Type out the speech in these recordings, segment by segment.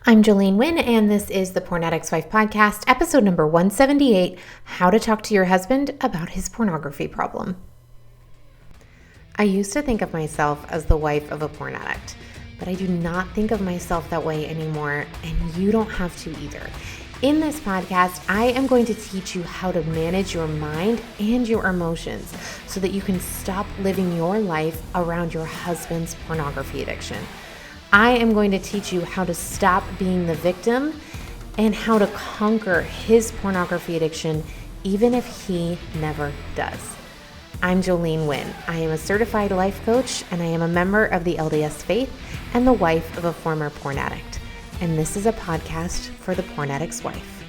I'm Jolene Wynn, and this is the Porn Addict's Wife podcast, episode number 178, How to Talk to Your Husband About His Pornography Problem. I used to think of myself as the wife of a porn addict, but I do not think of myself that way anymore, and you don't have to either. In this podcast, I am going to teach you how to manage your mind and your emotions so that you can stop living your life around your husband's pornography addiction. I am going to teach you how to stop being the victim and how to conquer his pornography addiction, even if he never does. I'm Jolene Wynn. I am a certified life coach, and I am a member of the LDS faith and the wife of a former porn addict. And this is a podcast for the porn addict's wife.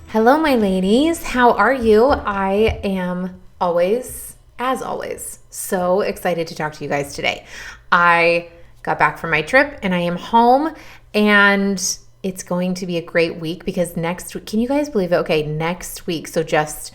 Hello, my ladies. How are you? I am as always, so excited to talk to you guys today. I got back from my trip and I am home, and it's going to be a great week because next week, can you guys believe it? Okay, next week, so just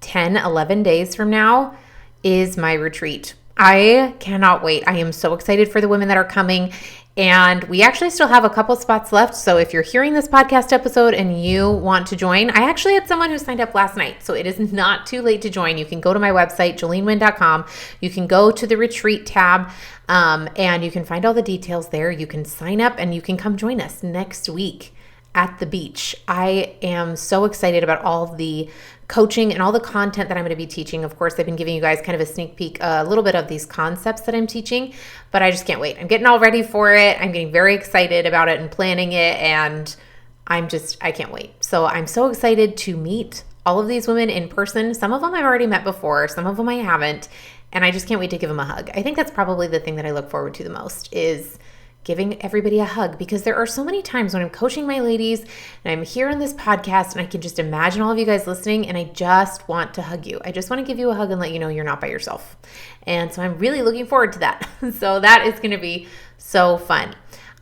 10, 11 days from now is my retreat. I cannot wait. I am so excited for the women that are coming, and we actually still have a couple spots left. So if you're hearing this podcast episode and you want to join, I actually had someone who signed up last night, so it is not too late to join. You can go to my website, jolenewynn.com. You can go to the retreat tab, and you can find all the details there. You can sign up and you can come join us next week at the beach. I am so excited about all of the coaching and all the content that I'm going to be teaching. Of course, I've been giving you guys kind of a sneak peek, a little bit of these concepts that I'm teaching, but I just can't wait. I'm getting all ready for it. I'm getting very excited about it and planning it, and I can't wait. So I'm so excited to meet all of these women in person. Some of them I've already met before, some of them I haven't, and I just can't wait to give them a hug. I think that's probably the thing that I look forward to the most, is giving everybody a hug, because there are so many times when I'm coaching my ladies and I'm here on this podcast and I can just imagine all of you guys listening, and I just want to hug you. I just want to give you a hug and let you know you're not by yourself. And so I'm really looking forward to that. So that is going to be so fun.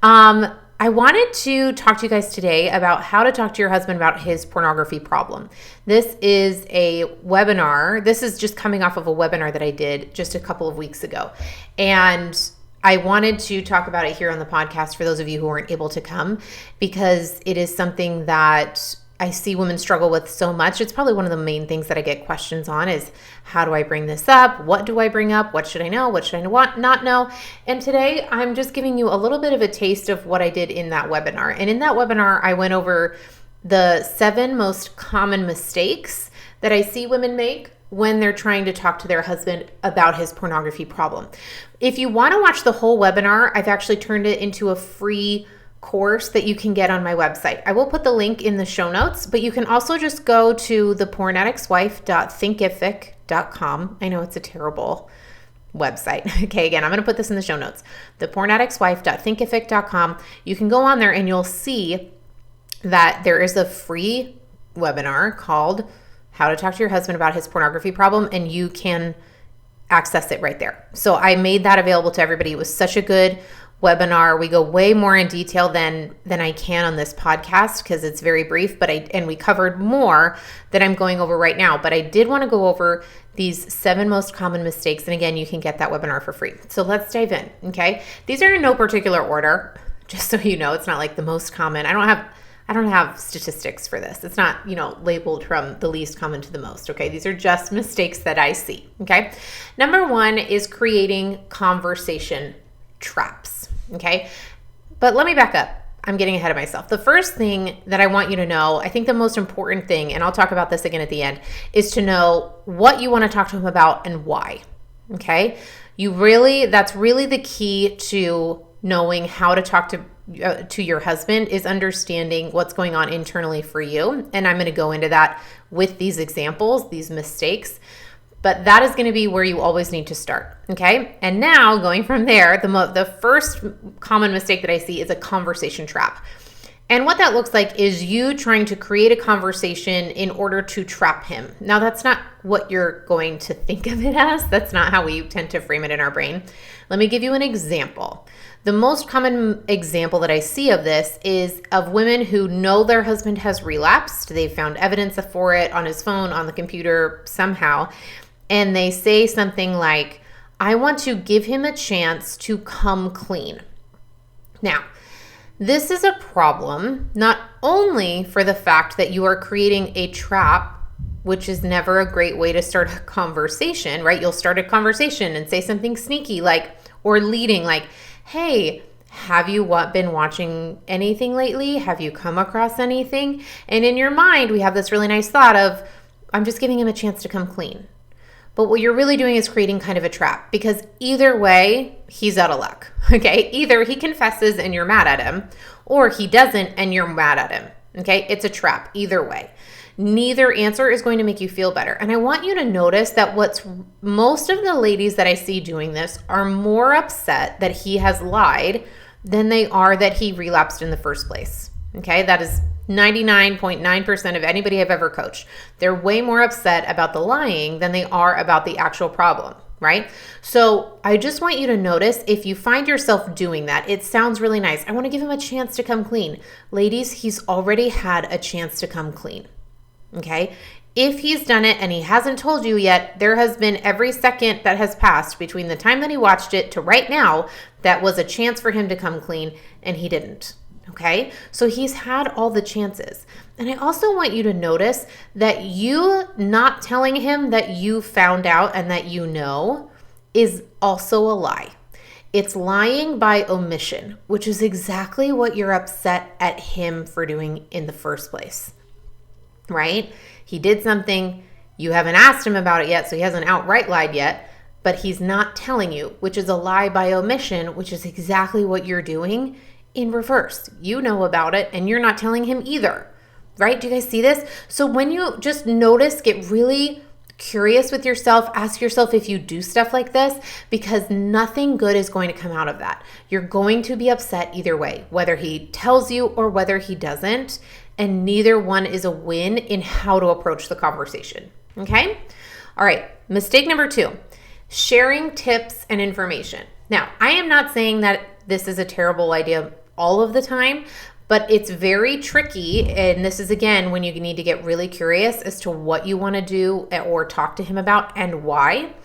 I wanted to talk to you guys today about how to talk to your husband about his pornography problem. This is a webinar. This is just coming off of a webinar that I did just a couple of weeks ago. And I wanted to talk about it here on the podcast for those of you who weren't able to come, because it is something that I see women struggle with so much. It's probably one of the main things that I get questions on is, how do I bring this up? What do I bring up? What should I know? What should I not know? And today I'm just giving you a little bit of a taste of what I did in that webinar. And in that webinar, I went over the 7 most common mistakes that I see women make when they're trying to talk to their husband about his pornography problem. If you want to watch the whole webinar, I've actually turned it into a free course that you can get on my website. I will put the link in the show notes, but you can also just go to thepornaddictswife.thinkific.com. I know it's a terrible website. Okay, again, I'm going to put this in the show notes. Thepornaddictswife.thinkific.com. You can go on there and you'll see that there is a free webinar called How to Talk to Your Husband About His Pornography Problem, and you can access it right there. So I made that available to everybody. It was such a good webinar. We go way more in detail than I can on this podcast because it's very brief, and we covered more that I'm going over right now. But I did want to go over these 7 most common mistakes. And again, you can get that webinar for free. So let's dive in, okay? These are in no particular order, just so you know. It's not like the most common. I don't have statistics for this. It's not, labeled from the least common to the most, okay? These are just mistakes that I see, okay? Number 1 is creating conversation traps, okay? But let me back up. I'm getting ahead of myself. The first thing that I want you to know, I think the most important thing, and I'll talk about this again at the end, is to know what you want to talk to him about and why, okay? That's really the key to knowing how to talk to your husband, is understanding what's going on internally for you. And I'm going to go into that with these examples, these mistakes, but that is going to be where you always need to start. Okay. And now going from there, the first common mistake that I see is a conversation trap. And what that looks like is you trying to create a conversation in order to trap him. Now, that's not what you're going to think of it as. That's not how we tend to frame it in our brain. Let me give you an example. The most common example that I see of this is of women who know their husband has relapsed. They've found evidence for it on his phone, on the computer, somehow. And they say something like, I want to give him a chance to come clean. Now, This is a problem not only for the fact that you are creating a trap, which is never a great way to start a conversation, right? You'll start a conversation and say something sneaky or leading like, hey, have you been watching anything lately? Have you come across anything? And in your mind, we have this really nice thought of, I'm just giving him a chance to come clean. But what you're really doing is creating kind of a trap, because either way, he's out of luck, okay? Either he confesses and you're mad at him, or he doesn't and you're mad at him, okay? It's a trap either way. Neither answer is going to make you feel better. And I want you to notice that most of the ladies that I see doing this are more upset that he has lied than they are that he relapsed in the first place. Okay, that is 99.9% of anybody I've ever coached. They're way more upset about the lying than they are about the actual problem, right? So I just want you to notice if you find yourself doing that. It sounds really nice. I want to give him a chance to come clean. Ladies, he's already had a chance to come clean. Okay, if he's done it and he hasn't told you yet, there has been every second that has passed between the time that he watched it to right now that was a chance for him to come clean, and he didn't. Okay, so he's had all the chances. And I also want you to notice that you not telling him that you found out and that you know is also a lie. It's lying by omission, which is exactly what you're upset at him for doing in the first place. Right? He did something, you haven't asked him about it yet, so he hasn't outright lied yet, but he's not telling you, which is a lie by omission, which is exactly what you're doing in reverse. You know about it and you're not telling him either, right? Do you guys see this? So when you just notice, get really curious with yourself, ask yourself if you do stuff like this, because nothing good is going to come out of that. You're going to be upset either way, whether he tells you or whether he doesn't. And neither one is a win in how to approach the conversation. Okay? All right. Mistake number 2, sharing tips and information. Now, I am not saying that this is a terrible idea all of the time, but it's very tricky. And this is, again, when you need to get really curious as to what you want to do or talk to him about and why,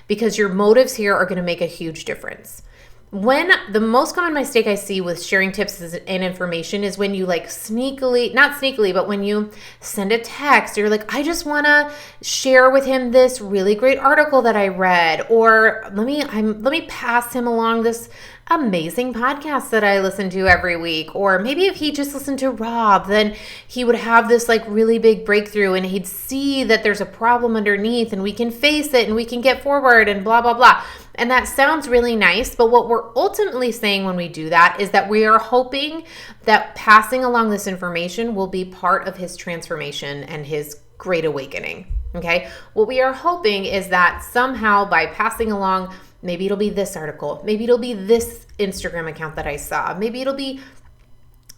because your motives here are going to make a huge difference. When the most common mistake I see with sharing tips and information is when you not sneakily, but when you send a text, you're like, I just want to share with him this really great article that I read, or let me pass him along this amazing podcast that I listen to every week. Or maybe if he just listened to Rob, then he would have this really big breakthrough and he'd see that there's a problem underneath and we can face it and we can get forward and blah, blah, blah. And that sounds really nice, but what we're ultimately saying when we do that is that we are hoping that passing along this information will be part of his transformation and his great awakening, okay? What we are hoping is that somehow by passing along, maybe it'll be this article, maybe it'll be this Instagram account that I saw, maybe it'll be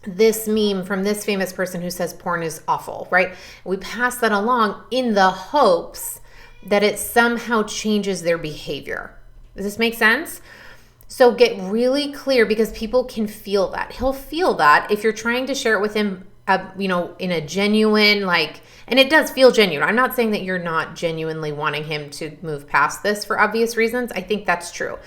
this meme from this famous person who says porn is awful, right? We pass that along in the hopes that it somehow changes their behavior. Does this make sense? So get really clear, because people can feel that. He'll feel that if you're trying to share it with him, in a genuine, and it does feel genuine. I'm not saying that you're not genuinely wanting him to move past this for obvious reasons. I think that's true.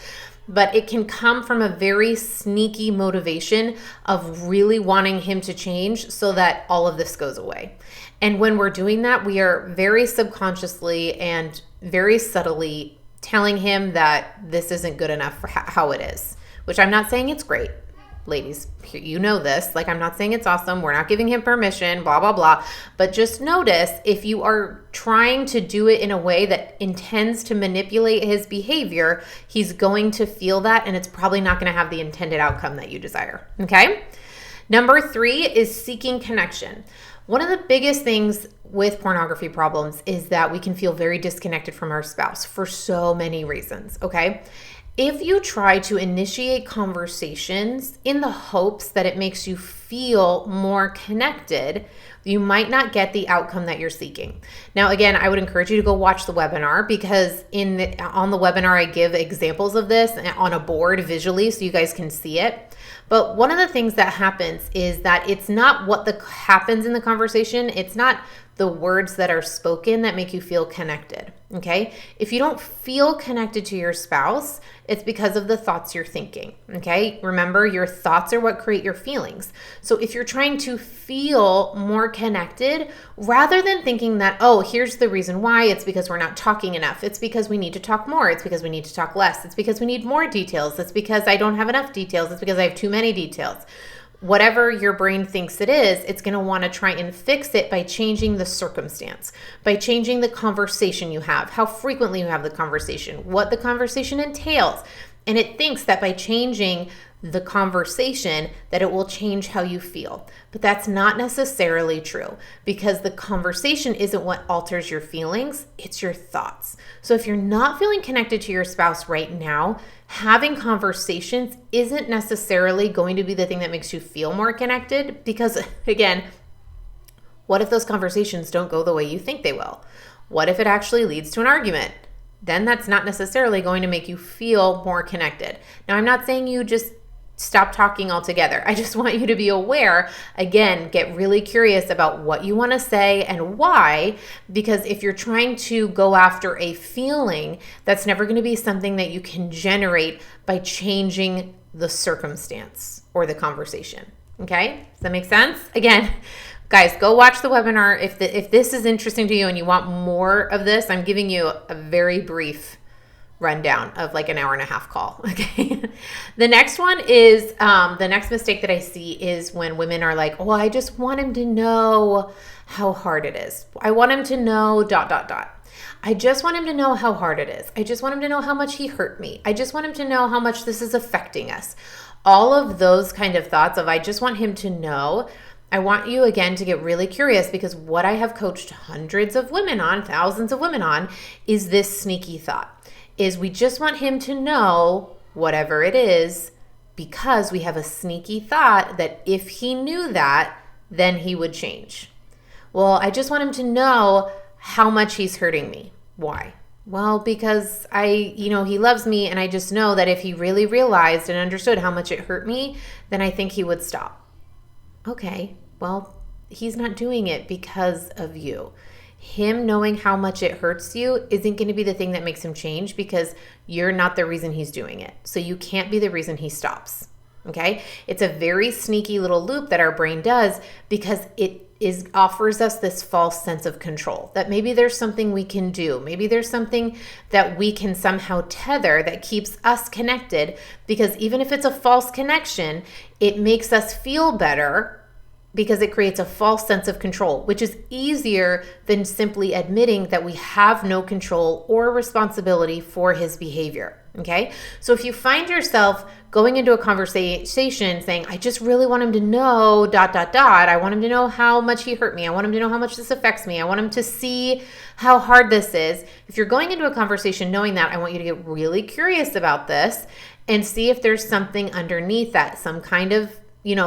But it can come from a very sneaky motivation of really wanting him to change so that all of this goes away. And when we're doing that, we are very subconsciously and very subtly telling him that this isn't good enough for how it is, which I'm not saying it's great. Ladies, you know this. I'm not saying it's awesome. We're not giving him permission, blah, blah, blah. But just notice if you are trying to do it in a way that intends to manipulate his behavior, he's going to feel that, and it's probably not going to have the intended outcome that you desire. Okay? Number 3 is seeking connection. One of the biggest things with pornography problems is that we can feel very disconnected from our spouse for so many reasons, okay? If you try to initiate conversations in the hopes that it makes you feel more connected, you might not get the outcome that you're seeking. Now, again, I would encourage you to go watch the webinar, because on the webinar, I give examples of this on a board visually so you guys can see it. But one of the things that happens is that it's not what happens in the conversation. It's not the words that are spoken that make you feel connected, okay? If you don't feel connected to your spouse, it's because of the thoughts you're thinking, okay? Remember, your thoughts are what create your feelings. So if you're trying to feel more connected, rather than thinking that, oh, here's the reason why, it's because we're not talking enough, it's because we need to talk more, it's because we need to talk less, it's because we need more details, it's because I don't have enough details, it's because I have too many details. Whatever your brain thinks it is, it's going to want to try and fix it by changing the circumstance, by changing the conversation you have, how frequently you have the conversation, what the conversation entails. And it thinks that by changing the conversation that it will change how you feel. But that's not necessarily true, because the conversation isn't what alters your feelings, it's your thoughts. So if you're not feeling connected to your spouse right now, having conversations isn't necessarily going to be the thing that makes you feel more connected, because again, what if those conversations don't go the way you think they will? What if it actually leads to an argument? Then that's not necessarily going to make you feel more connected. Now, I'm not saying you just stop talking altogether. I just want you to be aware, again, get really curious about what you want to say and why, because if you're trying to go after a feeling, that's never going to be something that you can generate by changing the circumstance or the conversation. Okay? Does that make sense? Again, guys, go watch the webinar. If this is interesting to you and you want more of this, I'm giving you a very brief rundown of like an hour and a half call. Okay. The next one is, the next mistake that I see is when women are like, oh, I just want him to know how hard it is. I want him to know ... I just want him to know how hard it is. I just want him to know how much he hurt me. I just want him to know how much this is affecting us. All of those kind of thoughts of, I just want him to know. I want you again to get really curious, because what I have coached hundreds of women on, thousands of women on, is this sneaky thought. Is we just want him to know whatever it is, because we have a sneaky thought that if he knew that, then he would change. Well, I just want him to know how much he's hurting me. Why? Well, because he loves me, and I just know that if he really realized and understood how much it hurt me, then I think he would stop. Okay, well, he's not doing it because of you. Him knowing how much it hurts you isn't going to be the thing that makes him change, because you're not the reason he's doing it. So you can't be the reason he stops. Okay? It's a very sneaky little loop that our brain does, because it offers us this false sense of control, that maybe there's something we can do. Maybe there's something that we can somehow tether that keeps us connected, because even if it's a false connection, it makes us feel better, because it creates a false sense of control, which is easier than simply admitting that we have no control or responsibility for his behavior, okay? So if you find yourself going into a conversation saying, I just really want him to know ... I want him to know how much he hurt me. I want him to know how much this affects me. I want him to see how hard this is. If you're going into a conversation knowing that, I want you to get really curious about this and see if there's something underneath that, some kind of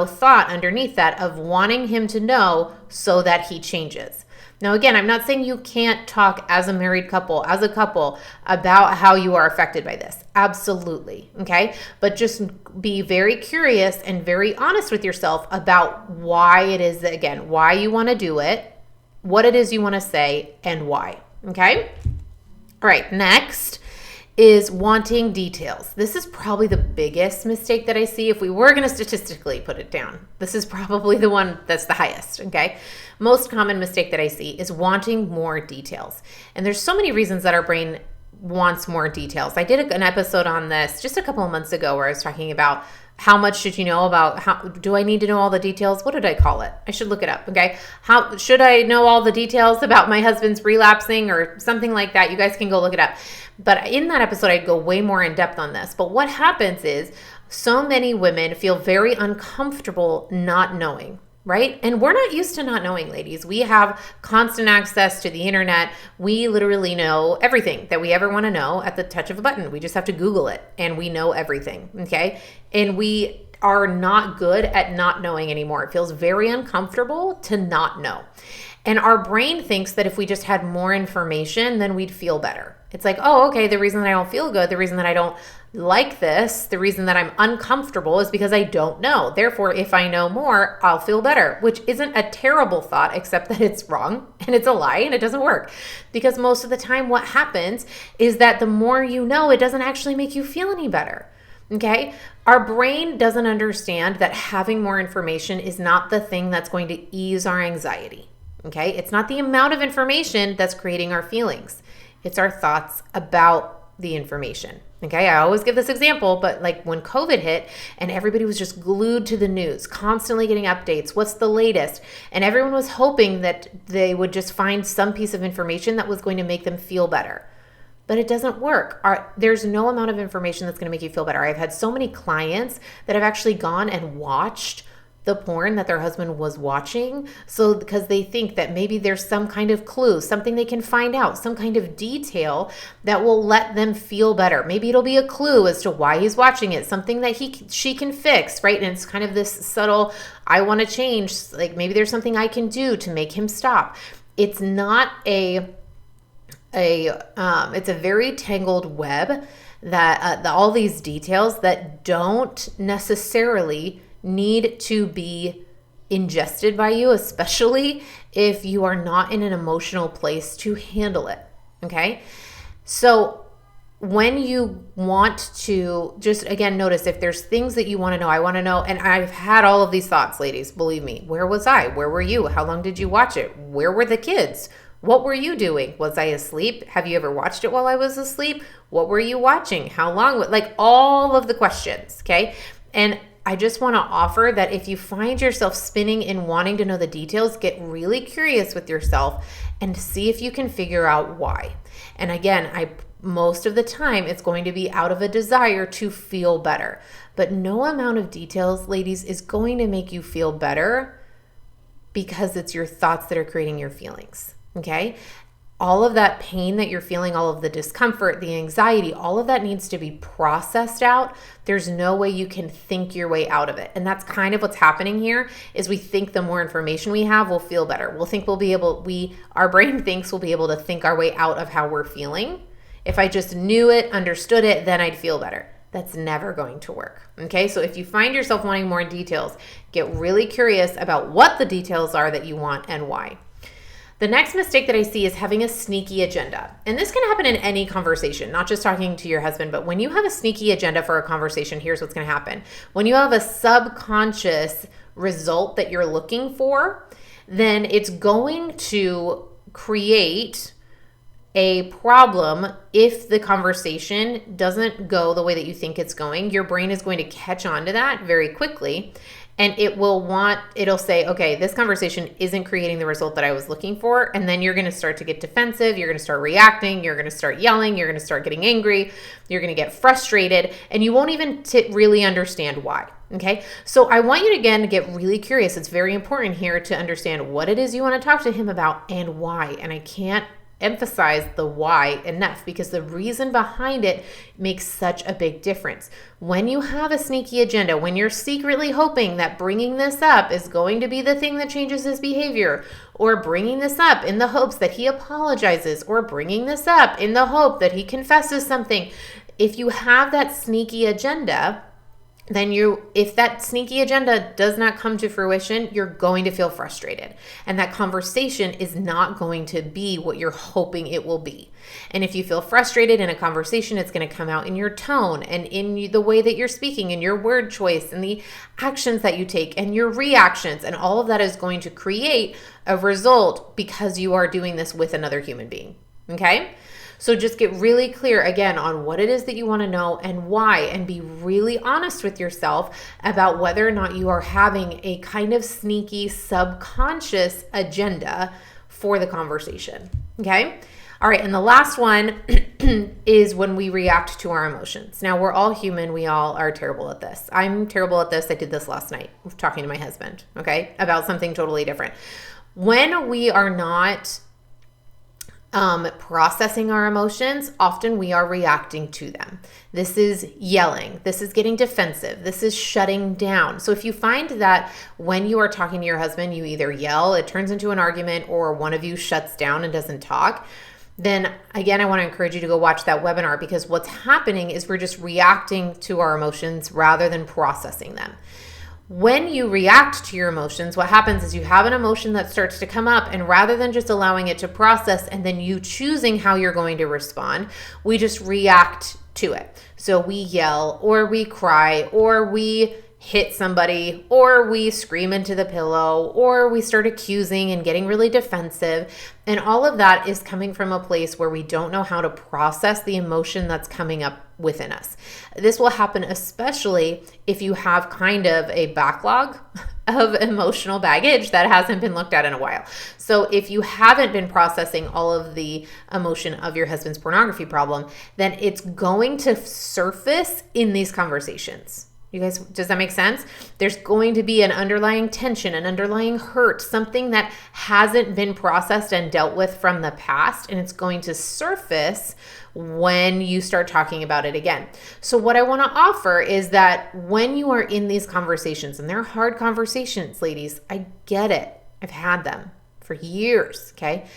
thought underneath that of wanting him to know so that he changes. Now, again, I'm not saying you can't talk as a married couple, as a couple, about how you are affected by this. Absolutely. Okay. But just be very curious and very honest with yourself about why it is that, again, why you want to do it, what it is you want to say, and why. Okay. All right. Next is wanting details. This is probably the biggest mistake that I see. If we were going to statistically put it down, this is probably the one that's the highest, okay? Most common mistake that I see is wanting more details. And there's so many reasons that our brain wants more details. I did an episode on this just a couple of months ago where I was talking about how much should you know about, how do I need to know all the details? What did I call it? I should look it up, okay? How should I know all the details about my husband's relapsing or something like that? You guys can go look it up. But in that episode, I'd go way more in depth on this. But what happens is so many women feel very uncomfortable not knowing, right? And we're not used to not knowing, ladies. We have constant access to the internet. We literally know everything that we ever want to know at the touch of a button. We just have to Google it and we know everything, okay? And we are not good at not knowing anymore. It feels very uncomfortable to not know. And our brain thinks that if we just had more information, then we'd feel better. It's like, oh, okay, the reason that I don't feel good, the reason that I don't like this, the reason that I'm uncomfortable is because I don't know. Therefore, if I know more, I'll feel better, which isn't a terrible thought, except that it's wrong and it's a lie and it doesn't work. Because most of the time what happens is that the more you know, it doesn't actually make you feel any better. Okay? Our brain doesn't understand that having more information is not the thing that's going to ease our anxiety. Okay? It's not the amount of information that's creating our feelings. It's our thoughts about the information. Okay, I always give this example, but like when COVID hit and everybody was just glued to the news, constantly getting updates, what's the latest? And everyone was hoping that they would just find some piece of information that was going to make them feel better. But it doesn't work. There's no amount of information that's going to make you feel better. I've had so many clients that have actually gone and watched the porn that their husband was watching, so because they think that maybe there's some kind of clue, something they can find out, some kind of detail that will let them feel better. Maybe it'll be a clue as to why he's watching it, something that she can fix, right? And it's kind of this subtle, I want to change, like maybe there's something I can do to make him stop. It's not it's a very tangled web that all these details that don't necessarily need to be ingested by you, especially if you are not in an emotional place to handle it. Okay. So when you want to just, again, notice if there's things that you want to know, I want to know, and I've had all of these thoughts, ladies, believe me. Where was I? Where were you? How long did you watch it? Where were the kids? What were you doing? Was I asleep? Have you ever watched it while I was asleep? What were you watching? How long? Like all of the questions. Okay. And I just want to offer that if you find yourself spinning and wanting to know the details, get really curious with yourself and see if you can figure out why. And again, most of the time it's going to be out of a desire to feel better. But no amount of details, ladies, is going to make you feel better because it's your thoughts that are creating your feelings. Okay? All of that pain that you're feeling, all of the discomfort, the anxiety, all of that needs to be processed out. There's no way you can think your way out of it. And that's kind of what's happening here is we think the more information we have, we'll feel better. We'll think our brain thinks we'll be able to think our way out of how we're feeling. If I just knew it, understood it, then I'd feel better. That's never going to work. Okay, so if you find yourself wanting more details, get really curious about what the details are that you want and why. The next mistake that I see is having a sneaky agenda. And this can happen in any conversation, not just talking to your husband, but when you have a sneaky agenda for a conversation, here's what's going to happen. When you have a subconscious result that you're looking for, then it's going to create a problem if the conversation doesn't go the way that you think it's going. Your brain is going to catch on to that very quickly. And it'll say, okay, this conversation isn't creating the result that I was looking for. And then you're going to start to get defensive. You're going to start reacting. You're going to start yelling. You're going to start getting angry. You're going to get frustrated. And you won't even really understand why. Okay. So I want you to, again, get really curious. It's very important here to understand what it is you want to talk to him about and why. And I can't emphasize the why enough because the reason behind it makes such a big difference. When you have a sneaky agenda, when you're secretly hoping that bringing this up is going to be the thing that changes his behavior, or bringing this up in the hopes that he apologizes, or bringing this up in the hope that he confesses something, if you have that sneaky agenda, then if that sneaky agenda does not come to fruition, you're going to feel frustrated. And that conversation is not going to be what you're hoping it will be. And if you feel frustrated in a conversation, it's going to come out in your tone and in the way that you're speaking and your word choice and the actions that you take and your reactions. And all of that is going to create a result because you are doing this with another human being. Okay? So just get really clear again on what it is that you want to know and why, and be really honest with yourself about whether or not you are having a kind of sneaky subconscious agenda for the conversation. Okay? All right. And the last one is when we react to our emotions. Now, we're all human. We all are terrible at this. I'm terrible at this. I did this last night talking to my husband, okay, about something totally different. When we are not processing our emotions, often we are reacting to them. This is yelling. This is getting defensive. This is shutting down. So if you find that when you are talking to your husband, you either yell, it turns into an argument, or one of you shuts down and doesn't talk, then again, I want to encourage you to go watch that webinar, because what's happening is we're just reacting to our emotions rather than processing them. When you react to your emotions, what happens is you have an emotion that starts to come up, and rather than just allowing it to process and then you choosing how you're going to respond, we just react to it. So we yell, or we cry, or we hit somebody, or we scream into the pillow, or we start accusing and getting really defensive. And all of that is coming from a place where we don't know how to process the emotion that's coming up within us. This will happen especially if you have kind of a backlog of emotional baggage that hasn't been looked at in a while. So if you haven't been processing all of the emotion of your husband's pornography problem, then it's going to surface in these conversations. You guys, does that make sense? There's going to be an underlying tension, an underlying hurt, something that hasn't been processed and dealt with from the past, and it's going to surface when you start talking about it again. So what I want to offer is that when you are in these conversations, and they're hard conversations, ladies, I get it. I've had them for years, okay?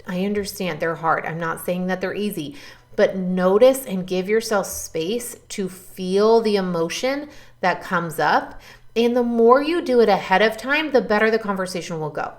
I understand they're hard. I'm not saying that they're easy. But notice and give yourself space to feel the emotion that comes up. And the more you do it ahead of time, the better the conversation will go.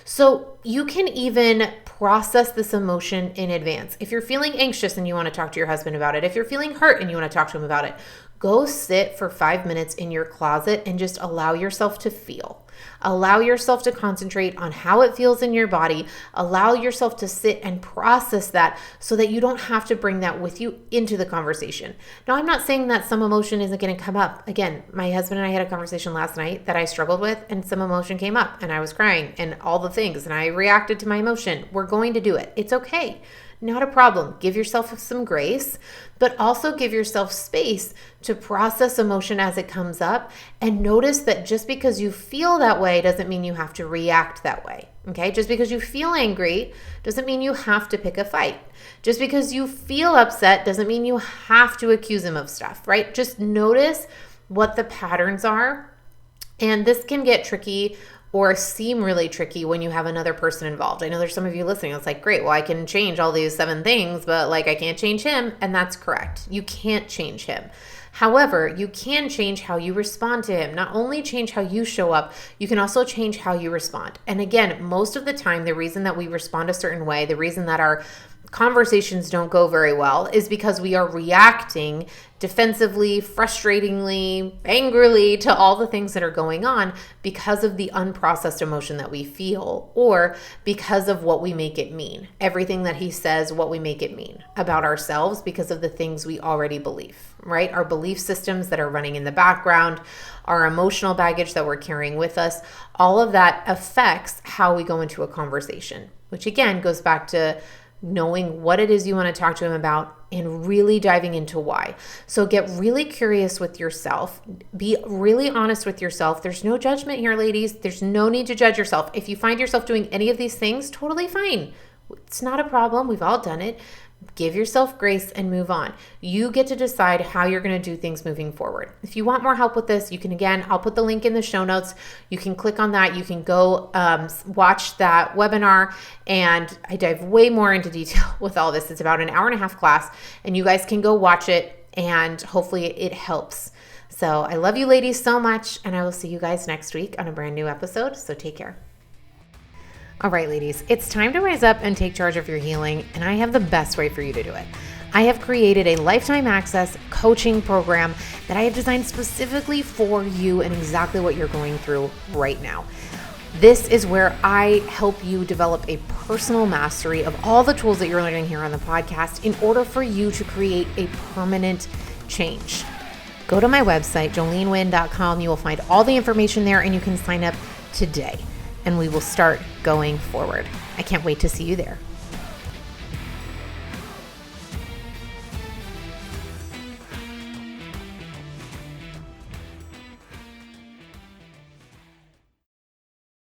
So you can even process this emotion in advance. If you're feeling anxious and you want to talk to your husband about it, if you're feeling hurt and you want to talk to him about it, go sit for 5 minutes in your closet and just allow yourself to feel. Allow yourself to concentrate on how it feels in your body. Allow yourself to sit and process that so that you don't have to bring that with you into the conversation. Now, I'm not saying that some emotion isn't going to come up. Again, my husband and I had a conversation last night that I struggled with, and some emotion came up, and I was crying and all the things, and I reacted to my emotion. We're going to do it. It's okay. Not a problem. Give yourself some grace, but also give yourself space to process emotion as it comes up, and notice that just because you feel that way doesn't mean you have to react that way. Okay? Just because you feel angry doesn't mean you have to pick a fight. Just because you feel upset doesn't mean you have to accuse him of stuff, right? Just notice what the patterns are. And this can get tricky or seem really tricky when you have another person involved. I know there's some of you listening. It's like, great, well, I can change all these 7 things, but like I can't change him. And that's correct. You can't change him. However, you can change how you respond to him. Not only change how you show up, you can also change how you respond. And again, most of the time, the reason that we respond a certain way, the reason that our conversations don't go very well is because we are reacting defensively, frustratingly, angrily to all the things that are going on because of the unprocessed emotion that we feel, or because of what we make it mean. Everything that he says, what we make it mean about ourselves because of the things we already believe, right? Our belief systems that are running in the background, our emotional baggage that we're carrying with us, all of that affects how we go into a conversation, which again goes back to knowing what it is you want to talk to him about and really diving into why. So get really curious with yourself. Be really honest with yourself. There's no judgment here, ladies. There's no need to judge yourself. If you find yourself doing any of these things, totally fine. It's not a problem. We've all done it. Give yourself grace and move on. You get to decide how you're going to do things moving forward. If you want more help with this, you can, again, I'll put the link in the show notes. You can click on that. You can go watch that webinar, and I dive way more into detail with all this. It's about an 1.5-hour class, and you guys can go watch it, and hopefully it helps. So I love you ladies so much, and I will see you guys next week on a brand new episode. So take care. All right, ladies, it's time to rise up and take charge of your healing, and I have the best way for you to do it. I have created a lifetime access coaching program that I have designed specifically for you and exactly what you're going through right now. This is where I help you develop a personal mastery of all the tools that you're learning here on the podcast in order for you to create a permanent change. Go to my website, joleneWynn.com. You will find all the information there, and you can sign up today, and we will start going forward. I can't wait to see you there.